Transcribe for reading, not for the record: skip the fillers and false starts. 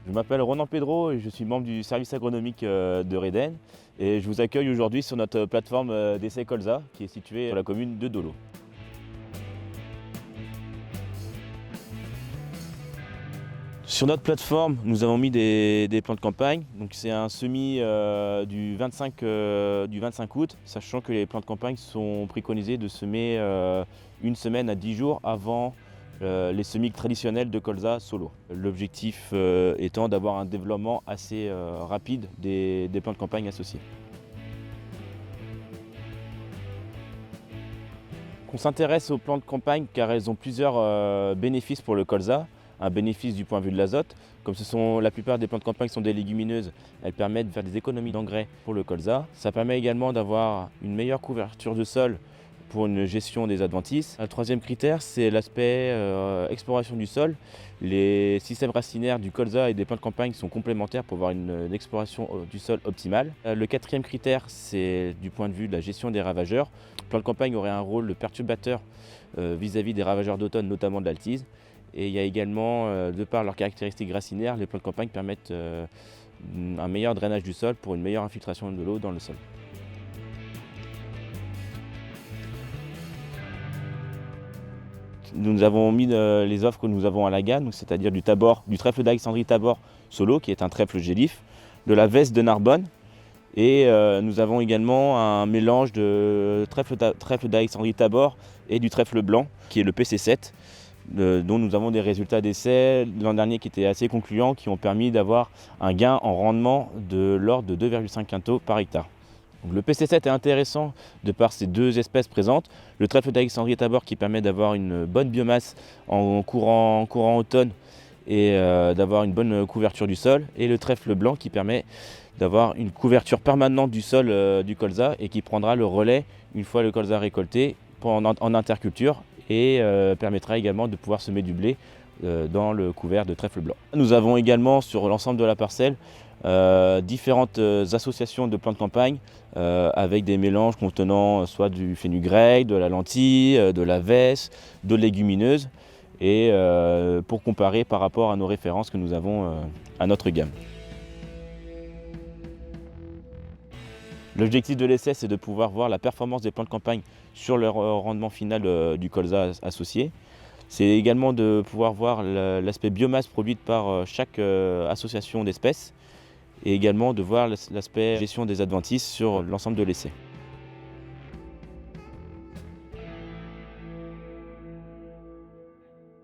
Je m'appelle Ronan Pedro et je suis membre du service agronomique de Reden et je vous accueille aujourd'hui sur notre plateforme d'essai Colza qui est située sur la commune de Dolo. Sur notre plateforme, nous avons mis des plants de campagne. Donc c'est un semis du 25 août, sachant que les plants de campagne sont préconisés de semer une semaine à 10 jours avant les semis traditionnels de colza solo. L'objectif étant d'avoir un développement assez rapide des plants de campagne associés. On s'intéresse aux plants de campagne car elles ont plusieurs bénéfices pour le colza. Un bénéfice du point de vue de l'azote, comme la plupart des plantes de campagne sont des légumineuses, elles permettent de faire des économies d'engrais pour le colza. Ça permet également d'avoir une meilleure couverture de sol pour une gestion des adventices. Un troisième critère, c'est l'aspect exploration du sol. Les systèmes racinaires du colza et des plantes de campagne sont complémentaires pour avoir une exploration du sol optimale. Le quatrième critère, c'est du point de vue de la gestion des ravageurs. Les plantes de campagne auraient un rôle de perturbateur vis-à-vis des ravageurs d'automne, notamment de l'altise. Et il y a également, de par leurs caractéristiques racinaires, les plantes de campagne permettent un meilleur drainage du sol pour une meilleure infiltration de l'eau dans le sol. Nous avons mis les offres que nous avons à la gamme, c'est-à-dire du trèfle d'Alexandrie Tabor solo, qui est un trèfle gélif, de la veste de Narbonne, et nous avons également un mélange de trèfle d'Alexandrie Tabor et du trèfle blanc, qui est le PC7. Dont nous avons des résultats d'essai l'an dernier qui étaient assez concluants, qui ont permis d'avoir un gain en rendement de l'ordre de 2,5 quintaux par hectare. Donc le PC7 est intéressant de par ces deux espèces présentes. Le trèfle d'Alexandrie Tabor qui permet d'avoir une bonne biomasse en courant automne et d'avoir une bonne couverture du sol. Et le trèfle blanc qui permet d'avoir une couverture permanente du sol du colza et qui prendra le relais une fois le colza récolté en interculture et permettra également de pouvoir semer du blé dans le couvert de trèfle blanc. Nous avons également sur l'ensemble de la parcelle différentes associations de plantes de campagne avec des mélanges contenant soit du fenugrec, de la lentille, de la vesse, de légumineuses et pour comparer par rapport à nos références que nous avons à notre gamme. L'objectif de l'essai, c'est de pouvoir voir la performance des plants de campagne sur le rendement final du colza associé. C'est également de pouvoir voir l'aspect biomasse produite par chaque association d'espèces et également de voir l'aspect gestion des adventices sur l'ensemble de l'essai.